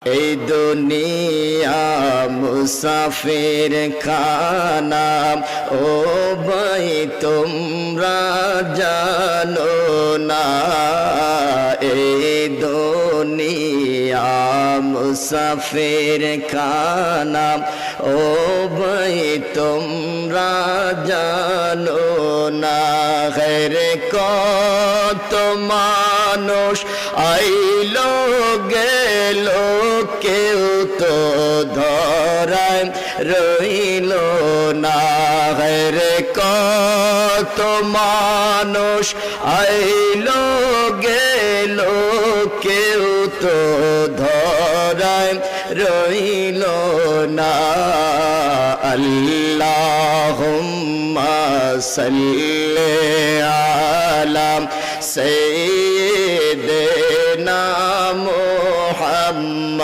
এই দুনিয়া মুসাফির খানা, ও ভাই তোমরা জানো না। এই দুনিয়া মুসাফির খানা, ও ভাই তোমরা জানো না। ঘরে কত মানুষ আইলো গেল, কেউ তো ধরায় রইল না। ঘরে কত মানুষ আইলো গেল, কেউ তো ধরায় রইল না। আল্লাহুম্মা সাল্লি আলা সাইয়্যিদিনা মুহাম্মদ।